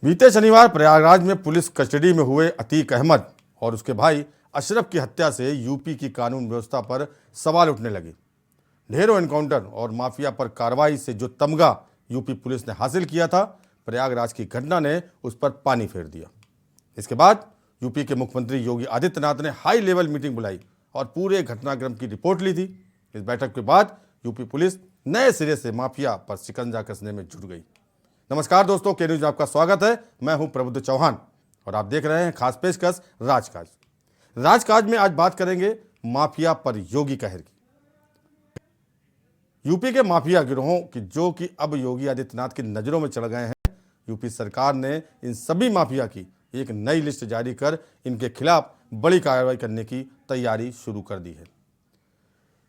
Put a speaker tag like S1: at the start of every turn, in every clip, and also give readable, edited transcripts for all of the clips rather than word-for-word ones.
S1: बीते शनिवार प्रयागराज में पुलिस कस्टडी में हुए अतीक अहमद और उसके भाई अशरफ की हत्या से यूपी की कानून व्यवस्था पर सवाल उठने लगे। ढेरों एनकाउंटर और माफिया पर कार्रवाई से जो तमगा यूपी पुलिस ने हासिल किया था, प्रयागराज की घटना ने उस पर पानी फेर दिया। इसके बाद यूपी के मुख्यमंत्री योगी आदित्यनाथ ने हाई लेवल मीटिंग बुलाई और पूरे घटनाक्रम की रिपोर्ट ली थी। इस बैठक के बाद यूपी पुलिस नए सिरे से माफिया पर शिकंजा कसने में जुट गई। नमस्कार दोस्तों, के न्यूज में आपका स्वागत है। मैं हूं प्रबुद्ध चौहान और आप देख रहे हैं खास पेशकश राजकाज। राजकाज में आज बात करेंगे माफिया पर योगी कहर की। यूपी के माफिया गिरोहों की जो कि अब योगी आदित्यनाथ की नजरों में चढ़ गए हैं। यूपी सरकार ने इन सभी माफिया की एक नई लिस्ट जारी कर इनके खिलाफ बड़ी कार्रवाई करने की तैयारी शुरू कर दी है।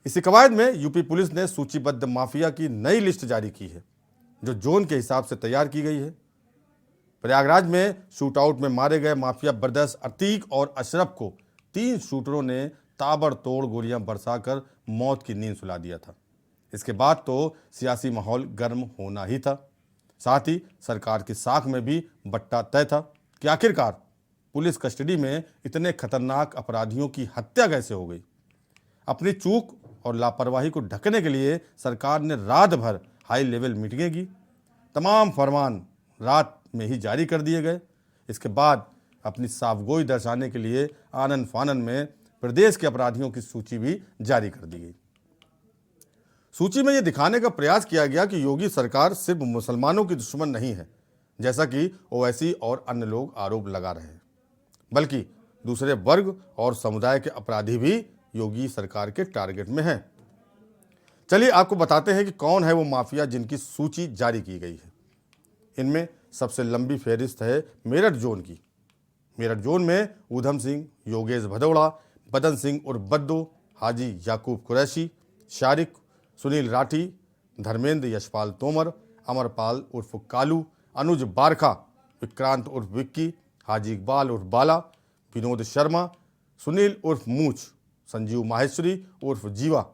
S1: इसी कवायद में यूपी पुलिस ने सूचीबद्ध माफिया की नई लिस्ट जारी की है, जो जोन के हिसाब से तैयार की गई है। प्रयागराज में शूटआउट में मारे गए माफिया ब्रदर्स अतीक और अशरफ को 3 शूटरों ने ताबड़तोड़ गोलियां बरसाकर मौत की नींद सुला दिया था। इसके बाद तो सियासी माहौल गर्म होना ही था। साथ ही सरकार की साख में भी बट्टा तय था कि आखिरकार पुलिस कस्टडी में इतने खतरनाक अपराधियों की हत्या कैसे हो गई। अपनी चूक और लापरवाही को ढकने के लिए सरकार ने रात भर हाई लेवल मीटिंगें की। तमाम फरमान रात में ही जारी कर दिए गए। इसके बाद अपनी साफगोई दर्शाने के लिए आनन फानन में प्रदेश के अपराधियों की सूची भी जारी कर दी गई। सूची में यह दिखाने का प्रयास किया गया कि योगी सरकार सिर्फ मुसलमानों की दुश्मन नहीं है, जैसा कि ओवैसी और अन्य लोग आरोप लगा रहे हैं, बल्कि दूसरे वर्ग और समुदाय के अपराधी भी योगी सरकार के टारगेट में हैं। चलिए आपको बताते हैं कि कौन है वो माफिया जिनकी सूची जारी की गई है। इनमें सबसे लंबी फहरिस्त है मेरठ जोन की। मेरठ जोन में ऊधम सिंह, योगेश भदौड़ा, बदन सिंह उर्फ बद्दू, हाजी याकूब कुरैशी, शारिक, सुनील राठी, धर्मेंद्र यशपाल तोमर, अमरपाल उर्फ कालू, अनुज बारखा, विक्रांत उर्फ विक्की, हाजी इकबाल उर्फ बाला, विनोद शर्मा, सुनील उर्फ मूछ, संजीव माहेश्वरी उर्फ जीवा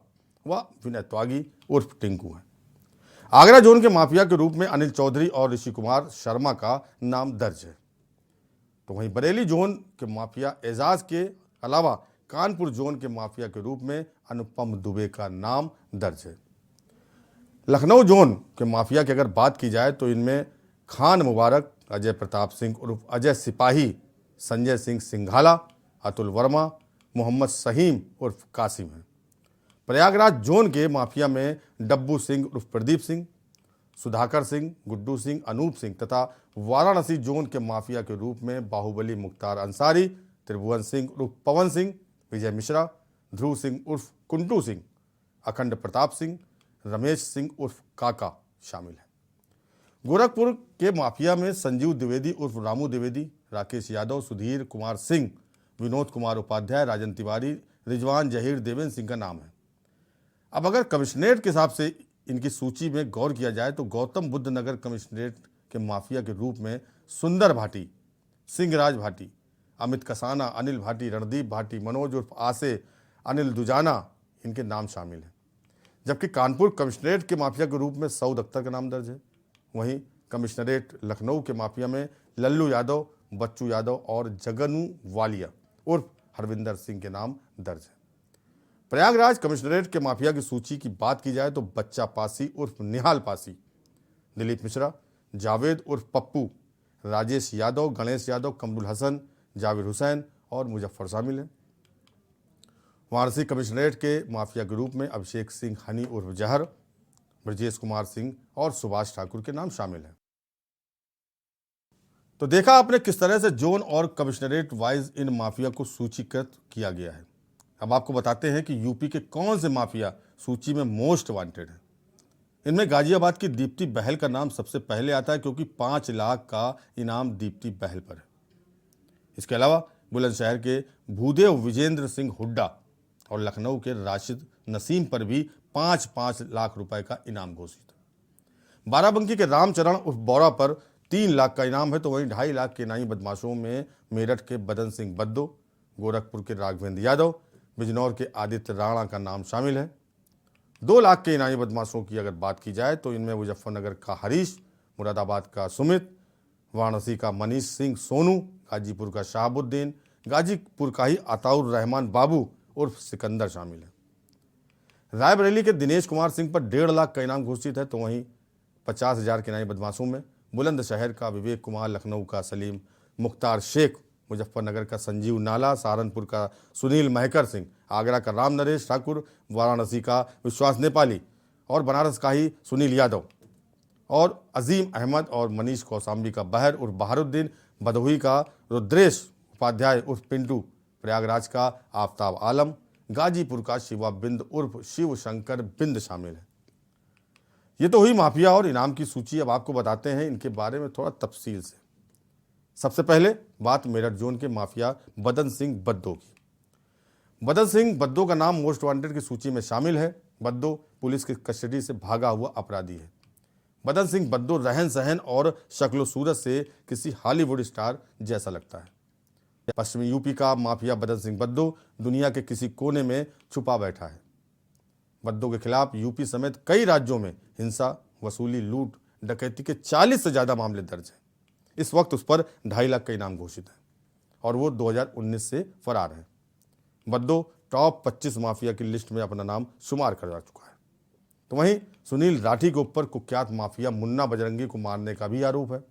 S1: व विनय त्यागी उर्फ टिंकू है। आगरा जोन के माफिया के रूप में अनिल चौधरी और ऋषि कुमार शर्मा का नाम दर्ज है। तो वहीं बरेली जोन के माफिया एजाज के अलावा कानपुर जोन के माफिया के रूप में अनुपम दुबे का नाम दर्ज है। लखनऊ जोन के माफिया की अगर बात की जाए तो इनमें खान मुबारक, अजय प्रताप सिंह उर्फ अजय सिपाही, संजय सिंह सिंघाला, अतुल वर्मा, मोहम्मद सहीम उर्फ कासिम है। प्रयागराज जोन के माफिया में डब्बू सिंह उर्फ प्रदीप सिंह, सुधाकर सिंह, गुड्डू सिंह, अनूप सिंह तथा वाराणसी जोन के माफिया के रूप में बाहुबली मुख्तार अंसारी, त्रिभुवन सिंह उर्फ पवन सिंह, विजय मिश्रा, ध्रुव सिंह उर्फ कुंटू सिंह, अखंड प्रताप सिंह, रमेश सिंह उर्फ काका शामिल है। गोरखपुर के माफिया में संजीव द्विवेदी उर्फ रामू द्विवेदी, राकेश यादव, सुधीर कुमार सिंह, विनोद कुमार उपाध्याय, राजन तिवारी, रिजवान जहीर, देवेंद्र सिंह का नाम है। अब अगर कमिश्नरेट के हिसाब से इनकी सूची में गौर किया जाए तो गौतम बुद्ध नगर कमिश्नरेट के माफिया के रूप में सुंदर भाटी, सिंहराज भाटी, अमित कसाना, अनिल भाटी, रणदीप भाटी, मनोज उर्फ आसे, अनिल दुजाना इनके नाम शामिल हैं। जबकि कानपुर कमिश्नरेट के माफिया के रूप में सऊद अख्तर का नाम दर्ज है। वहीं कमिश्नरेट लखनऊ के माफिया में लल्लू यादव, बच्चू यादव और जगनू वालिया उर्फ हरविंदर सिंह के नाम दर्ज है। प्रयागराज कमिश्नरेट के माफिया की सूची की बात की जाए तो बच्चा पासी उर्फ निहाल पासी, दिलीप मिश्रा, जावेद उर्फ पप्पू, राजेश यादव, गणेश यादव, कमरुल हसन, जावेद हुसैन और मुजफ्फर शामिल हैं। वाराणसी कमिश्नरेट के माफिया के रूप में अभिषेक सिंह हनी उर्फ जहर, ब्रजेश कुमार सिंह और सुभाष ठाकुर के नाम शामिल हैं। तो देखा आपने किस तरह से जोन और कमिश्नरेट वाइज इन माफिया को सूचीकृत किया गया है। अब आपको बताते हैं कि यूपी के कौन से माफिया सूची में मोस्ट वांटेड है। इनमें गाजियाबाद की दीप्ति बहल का नाम सबसे पहले आता है, क्योंकि 5 लाख का इनाम दीप्ति बहल पर है। इसके अलावा बुलंदशहर के भूदेव विजेंद्र सिंह हुड्डा और लखनऊ के राशिद नसीम पर भी 5-5 लाख रुपए का इनाम घोषित है। बाराबंकी के रामचरण उर्फ बौरा पर 3 लाख का इनाम है। तो वहीं 2.5 लाख के इनामी बदमाशों में मेरठ के बदन सिंह बद्दो, गोरखपुर के राघवेंद्र यादव, बिजनौर के आदित्य राणा का नाम शामिल है। 2 लाख के इनामी बदमाशों की अगर बात की जाए तो इनमें मुजफ्फरनगर का हरीश, मुरादाबाद का सुमित, वाराणसी का मनीष सिंह सोनू, गाजीपुर का शहाबुद्दीन, गाजीपुर का ही अताउर रहमान बाबू उर्फ सिकंदर शामिल है। रायबरेली के दिनेश कुमार सिंह पर 1.5 लाख का इनाम घोषित है, तो वहीं 50,000 के इनामी बदमाशों में बुलंदशहर का विवेक कुमार, लखनऊ का सलीम मुख्तार शेख, मुजफ्फरनगर का संजीव नाला, सहारनपुर का सुनील महकर सिंह, आगरा का राम नरेश ठाकुर, वाराणसी का विश्वास नेपाली और बनारस का ही सुनील यादव और अजीम अहमद और मनीष कौसाम्बी का बहर उर्फ बहारुद्दीन, भदोही का रुद्रेश उपाध्याय उर्फ पिंटू, प्रयागराज का आफ्ताब आलम, गाजीपुर का शिवा बिंद उर्फ शिव शंकर बिंद शामिल है। ये तो हुई माफिया और इनाम की सूची। अब आपको बताते हैं इनके बारे में थोड़ा तफसील से। सबसे पहले बात मेरठ जोन के माफिया बदन सिंह बद्दो की। बदन सिंह बद्दो का नाम मोस्ट वांटेड की सूची में शामिल है। बद्दो पुलिस की कस्टडी से भागा हुआ अपराधी है। बदन सिंह बद्दो रहन सहन और शक्लो सूरत से किसी हॉलीवुड स्टार जैसा लगता है। पश्चिमी यूपी का माफिया बदन सिंह बद्दो दुनिया के किसी कोने में छुपा बैठा है। बद्दो के खिलाफ यूपी समेत कई राज्यों में हिंसा, वसूली, लूट, डकैती के 40 से ज़्यादा मामले दर्ज हैं। इस वक्त उस पर 2.5 लाख का इनाम घोषित है और वो 2019 से फरार है। बद्दो टॉप 25 माफिया की लिस्ट में अपना नाम शुमार करा चुका है। तो वहीं सुनील राठी के ऊपर कुख्यात माफिया मुन्ना बजरंगी को मारने का भी आरोप है।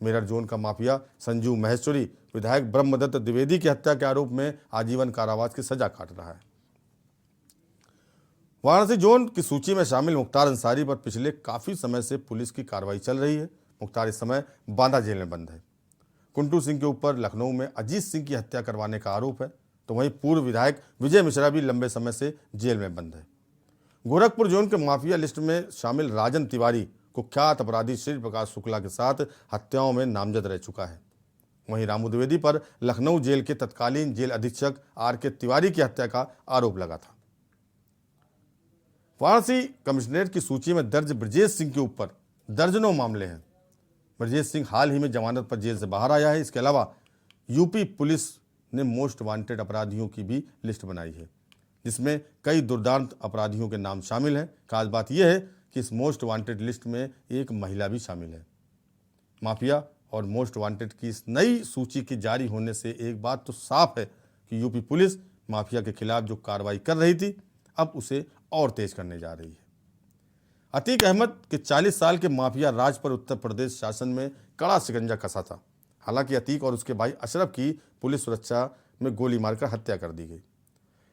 S1: मेरठ जोन का माफिया संजीव महेश्वरी विधायक ब्रह्मदत्त द्विवेदी की हत्या के आरोप में आजीवन कारावास की सजा काट रहा है। वाराणसी जोन की सूची में शामिल मुख्तार अंसारी पर पिछले काफी समय से पुलिस की कार्रवाई चल रही है। मुख्तार इस समय बांदा जेल में बंद है। कुंटू सिंह के ऊपर लखनऊ में अजीत सिंह की हत्या करवाने का आरोप है, तो वहीं पूर्व विधायक विजय मिश्रा भी लंबे समय से जेल में बंद है। गोरखपुर जोन के माफिया लिस्ट में शामिल राजन तिवारी कुख्यात अपराधी श्री प्रकाश शुक्ला के साथ हत्याओं में नामजद रह चुका है। वहीं रामू द्विवेदी पर लखनऊ जेल के तत्कालीन जेल अधीक्षक आर.के. तिवारी की हत्या का आरोप लगा था। वाराणसी कमिश्नरेट की सूची में दर्ज ब्रजेश सिंह के ऊपर दर्जनों मामले हैं। ब्रजेश सिंह हाल ही में जमानत पर जेल से बाहर आया है। इसके अलावा यूपी पुलिस ने मोस्ट वांटेड अपराधियों की भी लिस्ट बनाई है, जिसमें कई दुर्दांत अपराधियों के नाम शामिल हैं। खास बात यह है कि इस मोस्ट वांटेड लिस्ट में एक महिला भी शामिल है। माफिया और मोस्ट वांटेड की इस नई सूची के जारी होने से एक बात तो साफ है कि यूपी पुलिस माफिया के खिलाफ जो कार्रवाई कर रही थी, अब उसे और तेज करने जा रही है। अतीक अहमद के 40 साल के माफिया राज पर उत्तर प्रदेश शासन में कड़ा शिकंजा कसा था। हालांकि अतीक और उसके भाई अशरफ की पुलिस सुरक्षा में गोली मारकर हत्या कर दी गई।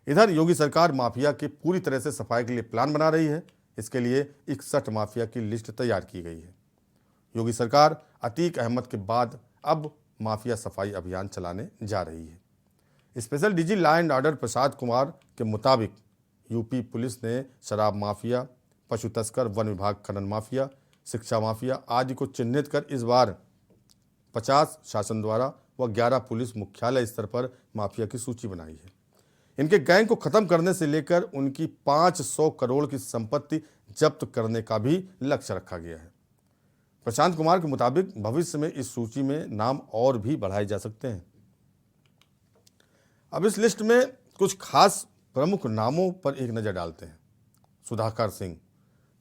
S1: इधर योगी सरकार माफिया के पूरी तरह से सफाई के लिए प्लान बना रही है। इसके लिए 61 माफिया की लिस्ट तैयार की गई है। योगी सरकार अतीक अहमद के बाद अब माफिया सफाई अभियान चलाने जा रही है। Special DG law and order Prasad Kumar के मुताबिक यूपी पुलिस ने शराब माफिया, पशु तस्कर, वन विभाग खनन माफिया, शिक्षा माफिया आदि को चिन्हित कर इस बार 50 शासन द्वारा व 11 पुलिस मुख्यालय स्तर पर माफिया की सूची बनाई है। इनके गैंग को खत्म करने से लेकर उनकी 500 करोड़ की संपत्ति जब्त करने का भी लक्ष्य रखा गया है। प्रशांत कुमार के मुताबिक भविष्य में इस सूची में नाम और भी बढ़ाए जा सकते हैं। अब इस लिस्ट में कुछ खास प्रमुख नामों पर एक नज़र डालते हैं। सुधाकर सिंह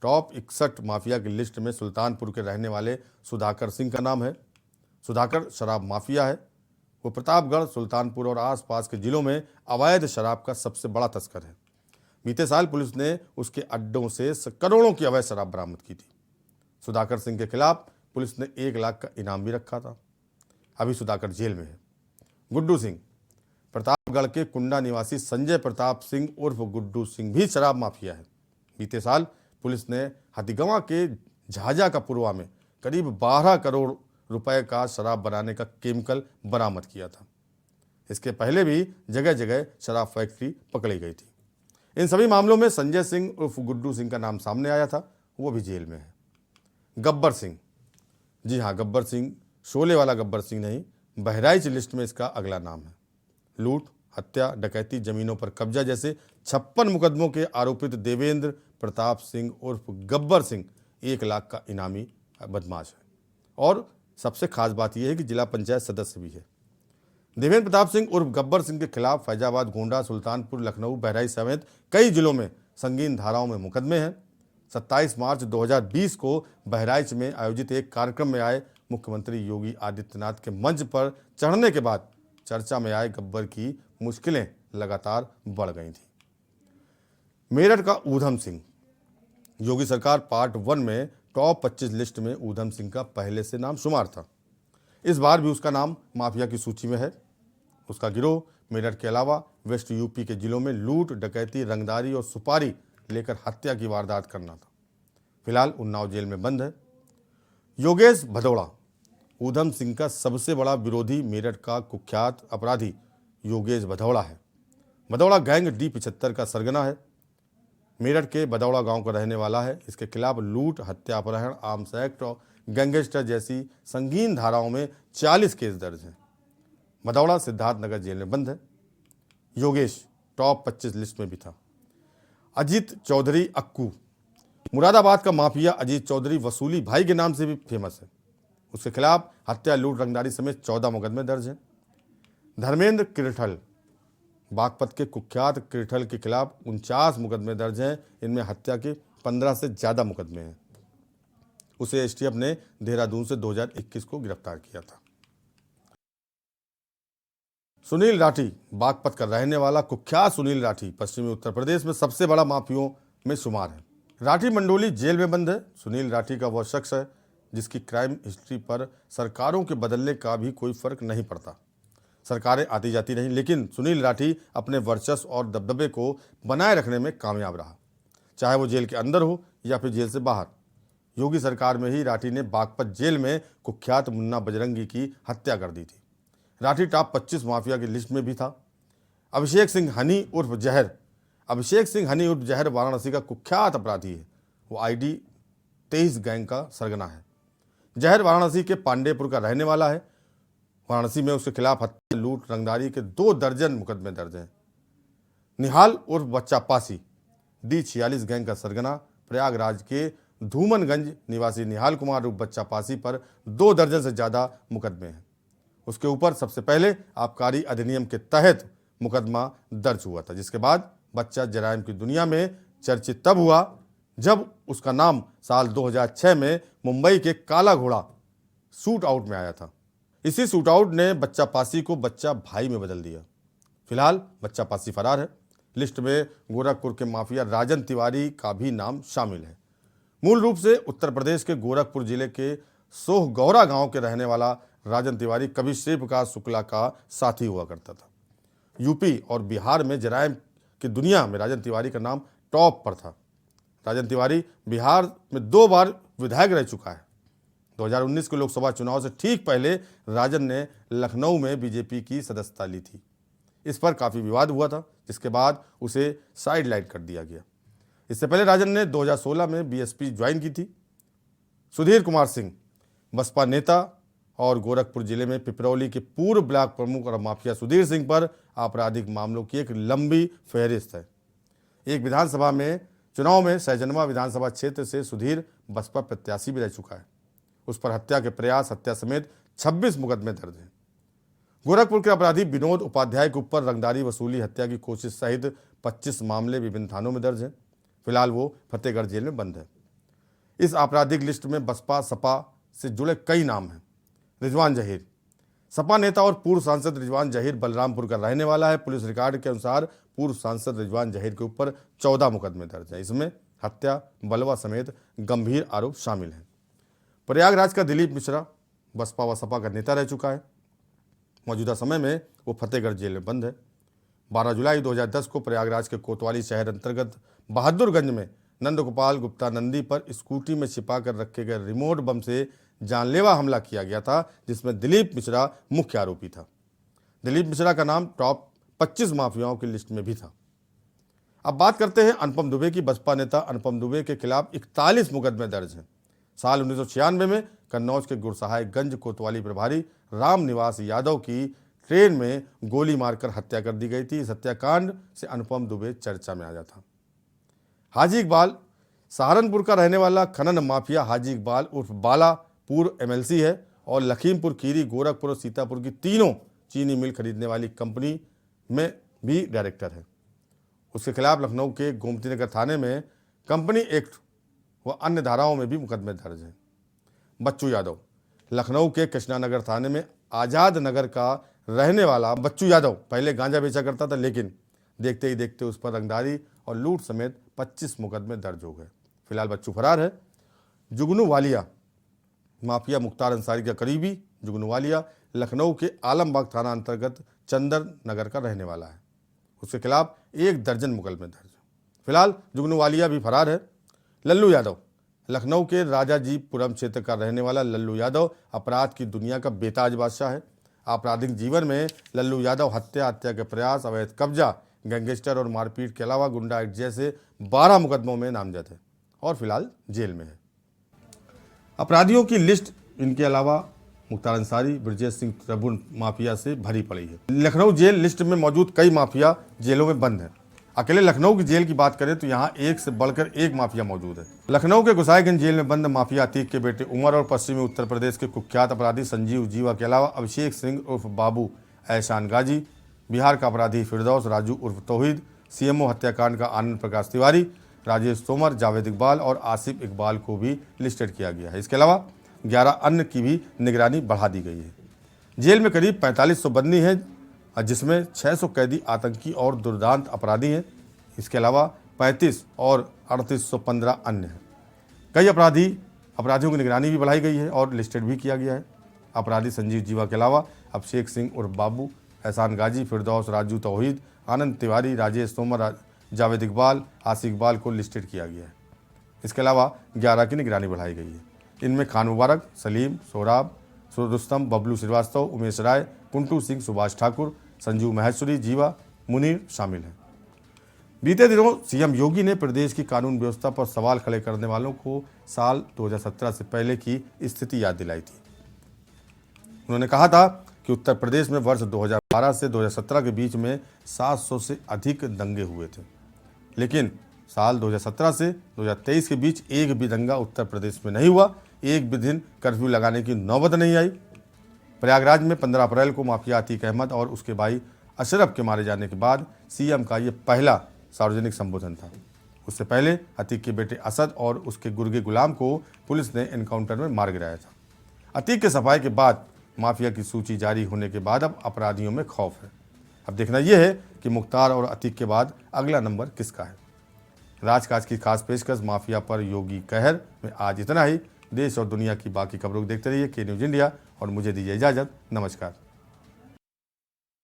S1: टॉप 61 माफिया की लिस्ट में सुल्तानपुर के रहने वाले सुधाकर सिंह का नाम है। सुधाकर शराब माफिया है। वो प्रतापगढ़, सुल्तानपुर और आसपास के जिलों में अवैध शराब का सबसे बड़ा तस्कर है। बीते साल पुलिस ने उसके अड्डों से करोड़ों की अवैध शराब बरामद की थी। सुधाकर सिंह के खिलाफ पुलिस ने 1 लाख का इनाम भी रखा था। अभी सुधाकर जेल में है। गुड्डू सिंह प्रतापगढ़ के कुंडा निवासी संजय प्रताप सिंह उर्फ गुड्डू सिंह भी शराब माफिया है। बीते साल पुलिस ने हथिगवा के झाझा का पुरवा में करीब 12 करोड़ रुपए का शराब बनाने का केमिकल बरामद किया था। इसके पहले भी जगह जगह शराब फैक्ट्री पकड़ी गई थी। इन सभी मामलों में संजय सिंह उर्फ गुड्डू सिंह का नाम सामने आया था। वो भी जेल में है। गब्बर सिंह, जी हाँ, गब्बर सिंह शोले वाला गब्बर सिंह नहीं, बहराइच लिस्ट में इसका अगला नाम है। लूट, हत्या, डकैती, जमीनों पर कब्जा जैसे 56 मुकदमों के आरोपित देवेंद्र प्रताप सिंह उर्फ गब्बर सिंह 1 लाख का इनामी बदमाश है। और सबसे खास बात यह है कि जिला पंचायत सदस्य भी है। देवेंद्र प्रताप सिंह उर्फ गब्बर सिंह के खिलाफ फैजाबाद, गोंडा, सुल्तानपुर, लखनऊ, बहराइच समेत कई जिलों में संगीन धाराओं में मुकदमे हैं। 27 मार्च 2020 को बहराइच में आयोजित एक कार्यक्रम में आए मुख्यमंत्री योगी आदित्यनाथ के मंच पर चढ़ने के बाद चर्चा में आए गब्बर की मुश्किलें लगातार बढ़ गई थी। मेरठ का ऊधम सिंह, योगी सरकार पार्ट 1 में टॉप 25 लिस्ट में ऊधम सिंह का पहले से नाम शुमार था। इस बार भी उसका नाम माफिया की सूची में है। उसका गिरोह मेरठ के अलावा वेस्ट यूपी के जिलों में लूट, डकैती, रंगदारी और सुपारी लेकर हत्या की वारदात करना था। फिलहाल उन्नाव जेल में बंद है। योगेश भदौड़ा, ऊधम सिंह का सबसे बड़ा विरोधी मेरठ का कुख्यात अपराधी योगेश भदौड़ा है। भदौड़ा गैंग D75 का सरगना है। मेरठ के बदौड़ा गांव का रहने वाला है। इसके खिलाफ लूट, हत्या, अपहरण, आर्म्स एक्ट और गैंगस्टर जैसी संगीन धाराओं में 40 केस दर्ज हैं। बदौड़ा सिद्धार्थ नगर जेल में बंद है। योगेश टॉप 25 लिस्ट में भी था। अजीत चौधरी अक्कू, मुरादाबाद का माफिया अजीत चौधरी वसूली भाई के नाम से भी फेमस है। उसके खिलाफ हत्या, लूट, रंगदारी समेत 14 मुकदमे दर्ज हैं। धर्मेंद्र किरठल, बागपत के कुख्यात किरठल के खिलाफ 49 मुकदमे दर्ज हैं। इनमें हत्या के 15 से ज़्यादा मुकदमे हैं। उसे एसटीएफ ने देहरादून से 2021 को गिरफ्तार किया था। सुनील राठी, बागपत का रहने वाला कुख्यात सुनील राठी पश्चिमी उत्तर प्रदेश में सबसे बड़ा माफियों में शुमार है। राठी मंडोली जेल में बंद है। सुनील राठी का वह शख्स है जिसकी क्राइम हिस्ट्री पर सरकारों के बदलने का भी कोई फर्क नहीं पड़ता। सरकारें आती जाती रहीं, लेकिन सुनील राठी अपने वर्चस्व और दबदबे को बनाए रखने में कामयाब रहा, चाहे वो जेल के अंदर हो या फिर जेल से बाहर। योगी सरकार में ही राठी ने बागपत जेल में कुख्यात मुन्ना बजरंगी की हत्या कर दी थी। राठी टॉप 25 माफिया की लिस्ट में भी था। अभिषेक सिंह हनी उर्फ जहर, अभिषेक सिंह हनी उर्फ जहर वाराणसी का कुख्यात अपराधी है। वो ID 23 गैंग का सरगना है। जहर वाराणसी के पांडेपुर का रहने वाला है। वाराणसी में उसके खिलाफ हत्या, लूट, रंगदारी के 2 दर्जन मुकदमे दर्ज हैं। निहाल उर्फ बच्चा पासी D46 गैंग का सरगना, प्रयागराज के धूमनगंज निवासी निहाल कुमार उर्फ बच्चा पासी पर 2 दर्जन से ज़्यादा मुकदमे हैं। उसके ऊपर सबसे पहले आबकारी अधिनियम के तहत मुकदमा दर्ज हुआ था, जिसके बाद बच्चा जराइम की दुनिया में चर्चित तब हुआ जब उसका नाम साल 2006 में मुंबई के काला घोड़ा शूट आउट में आया था। इसी शूट आउट ने बच्चा पासी को बच्चा भाई में बदल दिया। फिलहाल बच्चा पासी फरार है। लिस्ट में गोरखपुर के माफिया राजन तिवारी का भी नाम शामिल है। मूल रूप से उत्तर प्रदेश के गोरखपुर जिले के सोहगौरा गांव के रहने वाला राजन तिवारी कभी शिव प्रकाश शुक्ला का साथी हुआ करता था। यूपी और बिहार में जराइम की दुनिया में राजन तिवारी का नाम टॉप पर था। राजन तिवारी बिहार में 2 बार विधायक रह चुका है। 2019 के लोकसभा चुनाव से ठीक पहले राजन ने लखनऊ में बीजेपी की सदस्यता ली थी। इस पर काफ़ी विवाद हुआ था, जिसके बाद उसे साइडलाइन कर दिया गया। इससे पहले राजन ने 2016 में बीएसपी ज्वाइन की थी। सुधीर कुमार सिंह, बसपा नेता और गोरखपुर जिले में पिपरौली के पूर्व ब्लॉक प्रमुख और माफिया सुधीर सिंह पर आपराधिक मामलों की एक लंबी फहरिस्त है। एक विधानसभा में चुनाव में सहजनवा विधानसभा क्षेत्र से सुधीर बसपा प्रत्याशी भी रह चुका है। उस पर हत्या के प्रयास, हत्या समेत 26 मुकदमे दर्ज हैं। गोरखपुर के अपराधी विनोद उपाध्याय के ऊपर रंगदारी, वसूली, हत्या की कोशिश सहित 25 मामले विभिन्न थानों में दर्ज हैं। फिलहाल वो फतेहगढ़ जेल में बंद है। इस आपराधिक लिस्ट में बसपा सपा से जुड़े कई नाम हैं। रिजवान जहीर, सपा नेता और पूर्व सांसद रिजवान जहीर बलरामपुर का रहने वाला है। पुलिस रिकॉर्ड के अनुसार पूर्व सांसद रिजवान जहीर के ऊपर 14 मुकदमे दर्ज हैं। इसमें हत्या, बलवा समेत गंभीर आरोप शामिल हैं। प्रयागराज का दिलीप मिश्रा बसपा व सपा का नेता रह चुका है। मौजूदा समय में वो फतेहगढ़ जेल में बंद है। 12 जुलाई 2010 को प्रयागराज के कोतवाली शहर अंतर्गत बहादुरगंज में नंदगोपाल गुप्ता नंदी पर स्कूटी में छिपा कर रखे गए रिमोट बम से जानलेवा हमला किया गया था, जिसमें दिलीप मिश्रा मुख्य आरोपी था। दिलीप मिश्रा का नाम टॉप 25 माफियाओं की लिस्ट में भी था। अब बात करते हैं अनुपम दुबे की। बसपा नेता अनुपम दुबे के खिलाफ 41 मुकदमे दर्ज हैं। साल 1996 में कन्नौज के गुरसहायगंज कोतवाली प्रभारी राम निवास यादव की ट्रेन में गोली मारकर हत्या कर दी गई थी। इस हत्याकांड से अनुपम दुबे चर्चा में आया था। हाजी इकबाल, सहारनपुर का रहने वाला खनन माफिया हाजी इकबाल उर्फ बाला पूर्व MLC है और लखीमपुर खीरी, गोरखपुर और सीतापुर की तीनों चीनी मिल खरीदने वाली कंपनी में भी डायरेक्टर है। उसके खिलाफ लखनऊ के गोमती नगर थाने में कंपनी एक्ट व अन्य धाराओं में भी मुकदमे दर्ज हैं। बच्चू यादव, लखनऊ के कृष्णानगर थाने में आज़ाद नगर का रहने वाला बच्चू यादव पहले गांजा बेचा करता था, लेकिन देखते ही देखते उस पर रंगदारी और लूट समेत 25 मुकदमे दर्ज हो गए। फिलहाल बच्चू फरार है। जुगनू वालिया माफिया मुख्तार अंसारी का करीबी जुगनू वालिया लखनऊ के आलमबाग थाना अंतर्गत चंदर नगर का रहने वाला है। उसके खिलाफ 1 दर्जन मुकदमे दर्ज है। फिलहाल जुगनू वालिया भी फरार है। लल्लू यादव लखनऊ के राजाजीपुरम क्षेत्र का रहने वाला लल्लू यादव अपराध की दुनिया का बेताज बादशाह है। आपराधिक जीवन में लल्लू यादव हत्या के प्रयास, अवैध कब्जा, गैंगस्टर और मारपीट के अलावा गुंडा एक्ट जैसे 12 मुकदमों में नामजद है और फिलहाल जेल में है। अपराधियों की लिस्ट इनके अलावा मुख्तार अंसारी, ब्रजेश सिंह त्रिभुवन माफिया से भरी पड़ी है। लखनऊ जेल लिस्ट में मौजूद कई माफिया जेलों में बंद हैं। अकेले लखनऊ की जेल की बात करें तो यहाँ एक से बढ़कर एक माफिया मौजूद है। लखनऊ के गोसाईगंज जेल में बंद माफिया अतीक के बेटे उमर और पश्चिमी उत्तर प्रदेश के कुख्यात अपराधी संजीव जीवा के अलावा अभिषेक सिंह उर्फ बाबू, एहसान गाजी, बिहार का अपराधी फिरदौस राजू उर्फ तौहीद, सीएमओ हत्याकांड का आनंद प्रकाश तिवारी, राजेश तोमर, जावेद इकबाल और आसिफ इकबाल को भी लिस्टेड किया गया है। इसके अलावा 11 अन्य की भी निगरानी बढ़ा दी गई है। जेल में करीब 4500 बंदी हैं, जिसमें 600 कैदी आतंकी और दुर्दांत अपराधी हैं। इसके अलावा 35 और 3815 अन्य हैं। कई अपराधियों की निगरानी भी बढ़ाई गई है और लिस्टेड भी किया गया है। अपराधी संजीव जीवा के अलावा अभिषेक सिंह उर्फ बाबू, एहसान गाजी, फिरदौस राजू तौहीद, आनंद तिवारी, राजेश तोमर, जावेद इकबाल, आसिफ इकबाल को लिस्टेड किया गया है। इसके अलावा 11 की निगरानी बढ़ाई गई है। इनमें खान मुबारक, सलीम, सोहराब, रुस्तम, बबलू श्रीवास्तव, उमेश राय, कुंटू सिंह, सुभाष ठाकुर, संजू महेश्वरी, जीवा, मुनीर शामिल हैं। बीते दिनों सीएम योगी ने प्रदेश की कानून व्यवस्था पर सवाल खड़े करने वालों को साल 2017 से पहले की स्थिति याद दिलाई थी। उन्होंने कहा था कि उत्तर प्रदेश में वर्ष 2012 से 2017 के बीच में 700 से अधिक दंगे हुए थे, लेकिन साल 2017 से 2023 के बीच एक भी दंगा उत्तर प्रदेश में नहीं हुआ। एक भी दिन कर्फ्यू लगाने की नौबत नहीं आई। प्रयागराज में 15 अप्रैल को माफिया अतीक अहमद और उसके भाई अशरफ के मारे जाने के बाद सीएम का ये पहला सार्वजनिक संबोधन था। उससे पहले अतीक के बेटे असद और उसके गुर्गे गुलाम को पुलिस ने एनकाउंटर में मार गिराया था। अतीक के सफाई के बाद माफिया की सूची जारी होने के बाद अब अपराधियों में खौफ है। अब देखना यह है कि मुख्तार और अतीक के बाद अगला नंबर किसका है। राजकाज की खास पेशकश माफिया पर योगी कहर में आज इतना ही। देश और दुनिया की बाकी खबरों को देखते रहिए के न्यूज़ इंडिया और मुझे दीजिए इजाजत। नमस्कार।